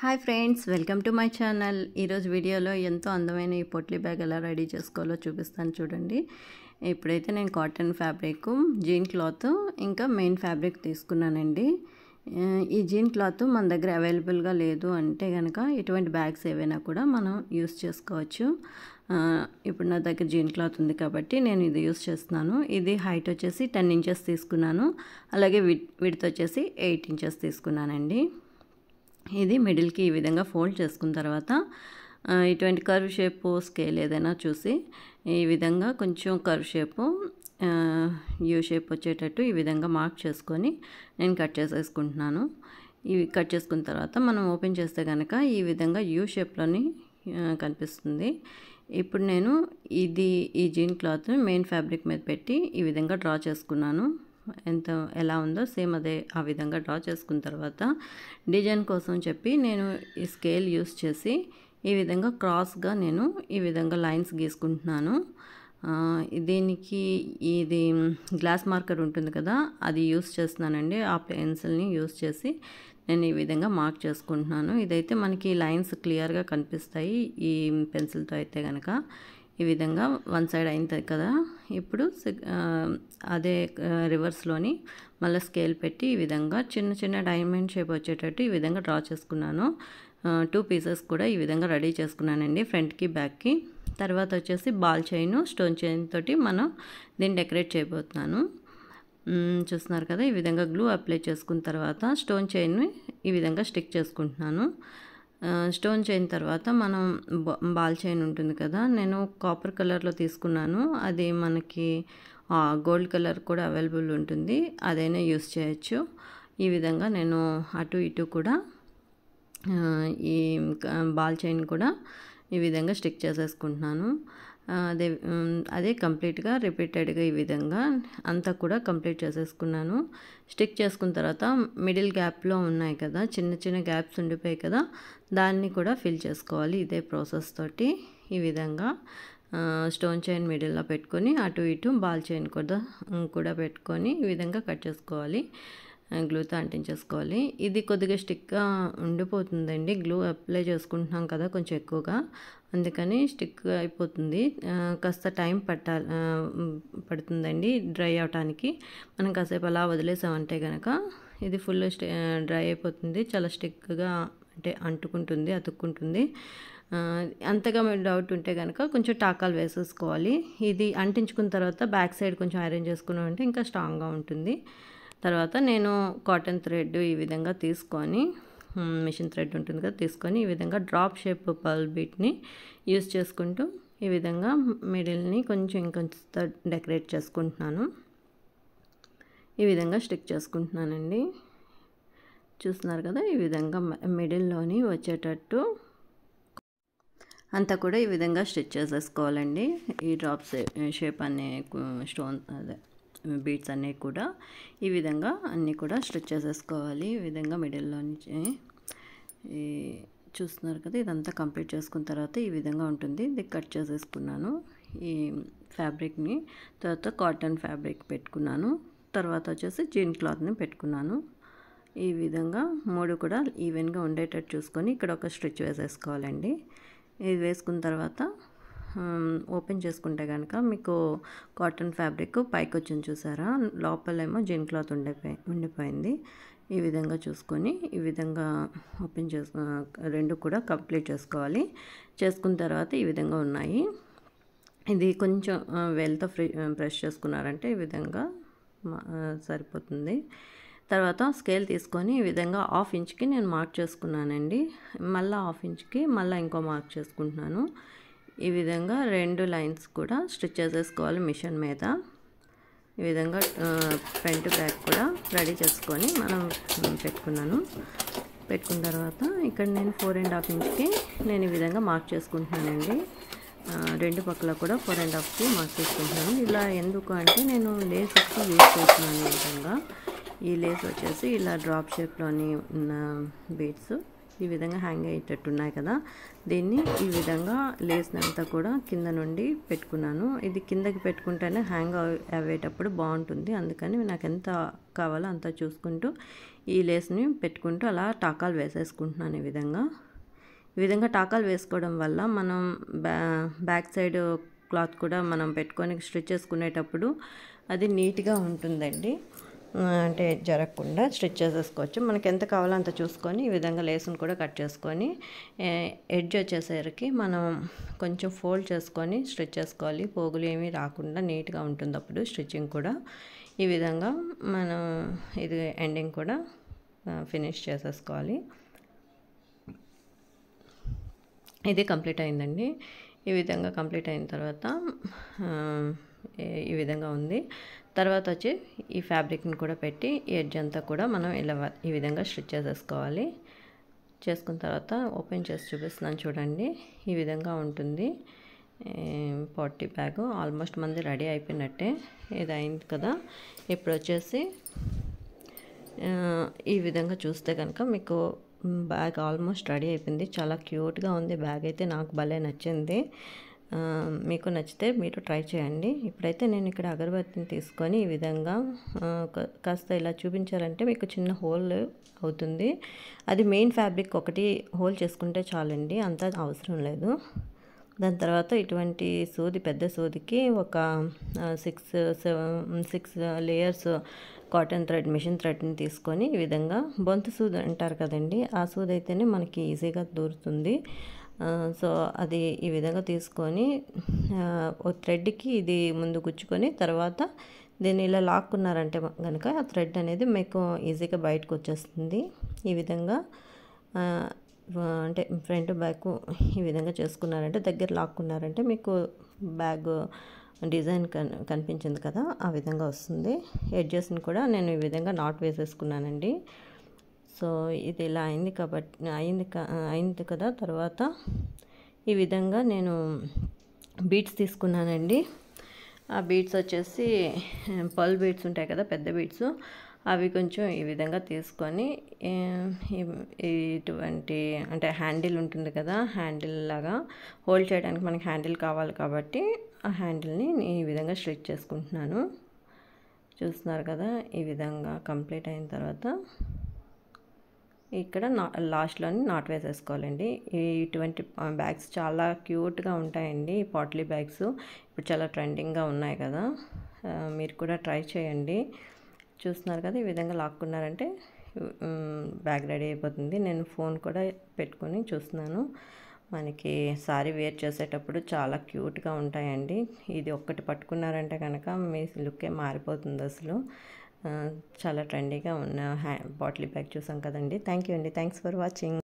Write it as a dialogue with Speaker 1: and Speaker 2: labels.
Speaker 1: Hi friends, welcome to my channel. ఈరోజు వీడియోలో ఎంతో అందమైన ఈ పొట్లీ బ్యాగ్ ఎలా రెడీ చేసుకోవాలో చూపిస్తాను చూడండి. ఇప్పుడైతే నేను కాటన్ ఫ్యాబ్రిక్, జీన్ క్లాత్ ఇంకా మెయిన్ ఫ్యాబ్రిక్ తీసుకున్నానండి. ఈ జీన్ క్లాత్ మన దగ్గర అవైలబుల్గా లేదు అంటే కనుక ఇటువంటి బ్యాగ్స్ ఏవైనా కూడా మనం యూస్ చేసుకోవచ్చు. ఇప్పుడు నా దగ్గర జీన్ క్లాత్ ఉంది కాబట్టి నేను ఇది యూస్ చేస్తున్నాను. ఇది హైట్ వచ్చేసి 10 ఇంచెస్ తీసుకున్నాను, అలాగే విడ్త్ వచ్చేసి 8 ఇంచెస్ తీసుకున్నానండి. ఇది మిడిల్కి ఈ విధంగా ఫోల్డ్ చేసుకున్న తర్వాత ఇటువంటి కర్వ్ షేపు స్కేల్ ఏదైనా చూసి ఈ విధంగా కొంచెం కర్వ్ షేపు యూ షేప్ వచ్చేటట్టు ఈ విధంగా మార్క్ చేసుకొని నేను కట్ చేసేసుకుంటున్నాను. ఇవి కట్ చేసుకున్న తర్వాత మనం ఓపెన్ చేస్తే కనుక ఈ విధంగా యూ షేప్లోని కనిపిస్తుంది. ఇప్పుడు నేను ఈ జీన్ క్లాత్ మెయిన్ ఫ్యాబ్రిక్ మీద పెట్టి ఈ విధంగా డ్రా చేసుకున్నాను. ఎలా ఉందో సేమ్ ఆ విధంగా డ్రా చేసుకున్న తర్వాత డిజైన్ కోసం చెప్పి నేను ఈ స్కేల్ యూస్ చేసి ఈ విధంగా క్రాస్గా నేను ఈ విధంగా లైన్స్ గీసుకుంటున్నాను. దీనికి ఇది గ్లాస్ మార్కర్ ఉంటుంది కదా, అది యూస్ చేస్తున్నానండి. ఆ పెన్సిల్ని యూస్ చేసి నేను ఈ విధంగా మార్క్ చేసుకుంటున్నాను. ఇదైతే మనకి లైన్స్ క్లియర్గా కనిపిస్తాయి ఈ పెన్సిల్తో అయితే కనుక. ఈ విధంగా వన్ సైడ్ అయింది కదా. ఇప్పుడు అదే రివర్స్లోని మళ్ళీ స్కేల్ పెట్టి ఈ విధంగా చిన్న చిన్న డైమండ్ షేప్ వచ్చేటట్టు ఈ విధంగా డ్రా చేసుకున్నాను. 2 పీసెస్ కూడా ఈ విధంగా రెడీ చేసుకున్నానండి, ఫ్రంట్కి బ్యాక్కి. తర్వాత వచ్చేసి బాల్ చైన్, స్టోన్ చైన్ తోటి మనం దీన్ని డెకరేట్ చేయబోతున్నాను. చూస్తున్నారు కదా, ఈ విధంగా గ్లూ అప్లై చేసుకున్న తర్వాత స్టోన్ చైన్ని ఈ విధంగా స్టిక్ చేసుకుంటున్నాను. స్టోన్ చైన్ తర్వాత మనం బాల్ చైన్ ఉంటుంది కదా, నేను కాపర్ కలర్లో తీసుకున్నాను. అది మనకి గోల్డ్ కలర్ కూడా అవైలబుల్ ఉంటుంది, అదైనా యూస్ చేయొచ్చు. ఈ విధంగా నేను అటు ఇటు కూడా ఈ బాల్ చైన్ కూడా ఈ విధంగా స్టిక్ చేసేసుకుంటున్నాను. అదే కంప్లీట్గా రిపీటెడ్గా ఈ విధంగా అంతా కూడా కంప్లీట్ చేసేసుకున్నాను. స్టిక్ చేసుకున్న తర్వాత మిడిల్ గ్యాప్లో ఉన్నాయి కదా, చిన్న చిన్న గ్యాప్స్ ఉండిపోయాయి కదా, దాన్ని కూడా ఫిల్ చేసుకోవాలి ఇదే ప్రాసెస్ తోటి. ఈ విధంగా స్టోన్ చైన్ మిడిల్లో పెట్టుకొని అటు ఇటు బాల్ చైన్ కూడా పెట్టుకొని ఈ విధంగా కట్ చేసుకోవాలి, గ్లూతో అంటించేసుకోవాలి. ఇది కొద్దిగా స్టిక్గా ఉండిపోతుందండి, గ్లూ అప్లై చేసుకుంటున్నాం కదా కొంచెం ఎక్కువగా, అందుకని స్టిక్ అయిపోతుంది. కాస్త టైం పడుతుందండి డ్రై అవటానికి. మనం కాసేపు అలా వదిలేసామంటే కనుక ఇది ఫుల్ డ్రై అయిపోతుంది, చాలా స్టిక్గా అంటే అంటుకుంటుంది, అతుక్కుంటుంది. అంతగా డౌట్ ఉంటే కనుక కొంచెం టాకాలు వేసేసుకోవాలి. ఇది అంటించుకున్న తర్వాత బ్యాక్ సైడ్ కొంచెం ఐరన్ చేసుకున్నామంటే ఇంకా స్ట్రాంగ్గా ఉంటుంది. తర్వాత నేను కాటన్ థ్రెడ్ ఈ విధంగా తీసుకొని, మిషన్ థ్రెడ్ ఉంటుంది కదా, తీసుకొని ఈ విధంగా డ్రాప్ షేప్ పర్ల్ బీట్ని యూస్ చేసుకుంటూ ఈ విధంగా మిడిల్ని కొంచెం ఇంకొంచెం డెకరేట్ చేసుకుంటున్నాను. ఈ విధంగా స్టిక్ చేసుకుంటున్నానండి. చూస్తున్నారు కదా, ఈ విధంగా మిడిల్లోని వచ్చేటట్టు అంతా కూడా ఈ విధంగా స్టిచ్ చేసేసుకోవాలండి. ఈ డ్రాప్ షేప్ అనే స్టోన్ బీడ్స్ అన్నీ కూడా ఈ విధంగా అన్నీ కూడా స్టిచ్ చేసేసుకోవాలి. ఈ విధంగా మిడిల్లో నుంచి చూస్తున్నారు కదా, ఇదంతా కంప్లీట్ చేసుకున్న తర్వాత ఈ విధంగా ఉంటుంది. ఇది కట్ చేసేసుకున్నాను ఈ ఫ్యాబ్రిక్ని. తర్వాత కాటన్ ఫ్యాబ్రిక్ పెట్టుకున్నాను, తర్వాత వచ్చేసి జీన్ క్లాత్ని పెట్టుకున్నాను. ఈ విధంగా 3 కూడా ఈవెన్గా ఉండేటట్టు చూసుకొని ఇక్కడ ఒక స్టిచ్ వేసేసుకోవాలండి. ఇది వేసుకున్న తర్వాత ఓపెన్ చేసుకుంటే కనుక మీకు కాటన్ ఫ్యాబ్రిక్ పైకి వచ్చింది చూసారా, లోపలేమో జీన్ క్లాత్ ఉండిపోయింది. ఈ విధంగా చూసుకొని ఈ విధంగా ఓపెన్ రెండు కూడా కంప్లీట్ చేసుకోవాలి. చేసుకున్న తర్వాత ఈ విధంగా ఉన్నాయి. ఇది కొంచెం వేలుతో ప్రెస్ చేసుకున్నారంటే ఈ విధంగా సరిపోతుంది. తర్వాత స్కేల్ తీసుకొని ఈ విధంగా 1/2 ఇంచ్కి నేను మార్క్ చేసుకున్నానండి. మళ్ళీ 1/2 ఇంచ్కి మళ్ళీ ఇంకో మార్క్ చేసుకుంటున్నాను. ఈ విధంగా 2 లైన్స్ కూడా స్టిచ్ చేసేసుకోవాలి మిషన్ మీద. ఈ విధంగా ఫ్రంట్ బ్యాక్ కూడా రెడీ చేసుకొని మనం పెట్టుకున్న తర్వాత ఇక్కడ నేను 4.5 ఇంచ్కి నేను ఈ విధంగా మార్క్ చేసుకుంటున్నానండి. 2 పక్కల కూడా 4.5కి మార్క్ చేసుకుంటున్నాను. ఇలా ఎందుకు అంటే నేను లేస్ యూజ్ చేస్తున్నాను. ఈ విధంగా ఈ లేస్ వచ్చేసి ఇలా డ్రాప్ షేప్లోని ఉన్న బీడ్స్ ఈ విధంగా హ్యాంగ్ అయ్యేటట్టు ఉన్నాయి కదా, దీన్ని ఈ విధంగా లేస్ని అంతా కూడా కింద నుండి పెట్టుకున్నాను. ఇది కిందకి పెట్టుకుంటేనే హ్యాంగ్ అయ్యేటప్పుడు బాగుంటుంది, అందుకని నాకు ఎంత కావాలో అంత చూసుకుంటూ ఈ లేస్ని పెట్టుకుంటూ అలా టాకాలు వేసేసుకుంటున్నాను. ఈ విధంగా టాకాలు వేసుకోవడం వల్ల మనం బ్యాక్ సైడ్ క్లాత్ కూడా మనం పెట్టుకొని స్టిచ్ చేసుకునేటప్పుడు అది నీట్గా ఉంటుందండి. అంటే జరగకుండా స్టిచ్ చేసేసుకోవచ్చు. మనకి ఎంత కావాలో అంత చూసుకొని ఈ విధంగా లేసును కూడా కట్ చేసుకొని ఎడ్జ్ వచ్చేసరికి మనం కొంచెం ఫోల్డ్ చేసుకొని స్టిచ్ చేసుకోవాలి. పోగులు ఏమీ రాకుండా నీట్గా ఉంటుంది అప్పుడు స్టిచ్చింగ్ కూడా. ఈ విధంగా మనం ఇది ఎండింగ్ కూడా ఫినిష్ చేసేసుకోవాలి. ఇది కంప్లీట్ అయిందండి. ఈ విధంగా కంప్లీట్ అయిన తర్వాత ఈ విధంగా ఉంది. తర్వాత వచ్చి ఈ ఫ్యాబ్రిక్ని కూడా పెట్టి ఎడ్జ్ అంతా కూడా మనం ఇలా ఈ విధంగా స్టిచ్ చేసేసుకోవాలి. చేసుకున్న తర్వాత ఓపెన్ చేసి చూపిస్తున్నాను చూడండి. ఈ విధంగా ఉంటుంది పార్టీ బ్యాగ్. ఆల్మోస్ట్ మంది రెడీ అయిపోయినట్టే. ఇది అయింది కదా. ఇప్పుడు వచ్చేసి ఈ విధంగా చూస్తే కనుక మీకు బ్యాగ్ ఆల్మోస్ట్ రెడీ అయిపోయింది. చాలా క్యూట్గా ఉంది బ్యాగ్ అయితే. నాకు భలే నచ్చింది. మీకు నచ్చితే మీరు ట్రై చేయండి. ఇప్పుడైతే నేను ఇక్కడ అగరబత్తిని తీసుకొని ఈ విధంగా కాస్త ఇలా చూపించారంటే మీకు చిన్న హోల్ అవుతుంది. అది మెయిన్ ఫ్యాబ్రిక్ ఒకటి హోల్ చేసుకుంటే చాలండి, అంతా అవసరం లేదు. దాని తర్వాత ఇటువంటి సూది, పెద్ద సూదికి ఒక 6 లేయర్స్ కాటన్ థ్రెడ్, మిషన్ థ్రెడ్ని తీసుకొని ఈ విధంగా బొంత సూది అంటారు కదండి, ఆ సూది అయితేనే మనకి ఈజీగా దూరుతుంది. సో అది ఈ విధంగా తీసుకొని ఒక థ్రెడ్కి ఇది ముందు గుచ్చుకొని తర్వాత దీన్ని ఇలా లాక్కున్నారంటే కనుక ఆ థ్రెడ్ అనేది మీకు ఈజీగా బయటకు వచ్చేస్తుంది. ఈ విధంగా అంటే ఫ్రంట్ బ్యాక్ ఈ విధంగా చేసుకున్నారంటే, దగ్గర లాక్కున్నారంటే మీకు బ్యాగ్ డిజైన్ కనిపించింది కదా, ఆ విధంగా వస్తుంది. ఎడ్జెస్ని కూడా నేను ఈ విధంగా నాట్ వేసేసుకున్నానండి. సో ఇది ఇలా అయింది కాబట్టి అయింది కదా. తర్వాత ఈ విధంగా నేను బీడ్స్ తీసుకున్నానండి. ఆ బీడ్స్ వచ్చేసి పర్ల్ బీడ్స్ ఉంటాయి కదా, పెద్ద బీడ్స్, అవి కొంచెం ఈ విధంగా తీసుకొని ఇటువంటి అంటే హ్యాండిల్ ఉంటుంది కదా, హ్యాండిల్ లాగా హోల్డ్ చేయడానికి మనకి హ్యాండిల్ కావాలి కాబట్టి ఆ హ్యాండిల్ని ఈ విధంగా స్ట్రిచ్ చేసుకుంటున్నాను. చూస్తున్నారు కదా. ఈ విధంగా కంప్లీట్ అయిన తర్వాత ఇక్కడ లాస్ట్లోని నాట్ వేసేసుకోవాలండి. ఇటువంటి బ్యాగ్స్ చాలా క్యూట్గా ఉంటాయండి. ఈ పాట్లీ బ్యాగ్స్ ఇప్పుడు చాలా ట్రెండింగ్గా ఉన్నాయి కదా, మీరు కూడా ట్రై చేయండి. చూస్తున్నారు కదా, ఈ విధంగా లాక్కున్నారంటే బ్యాగ్ రెడీ అయిపోతుంది. నేను ఫోన్ కూడా పెట్టుకొని చూస్తున్నాను. మనకి సారీ వేర్ చేసేటప్పుడు చాలా క్యూట్గా ఉంటాయండి. ఇది ఒక్కటి పట్టుకున్నారంటే కనుక మీ లుక్కే మారిపోతుంది అసలు. చాలా ట్రెండీగా ఉన్న బాటిల్ బ్యాగ్ చూసాం కదండి. థ్యాంక్ యూ అండి. Thanks for watching.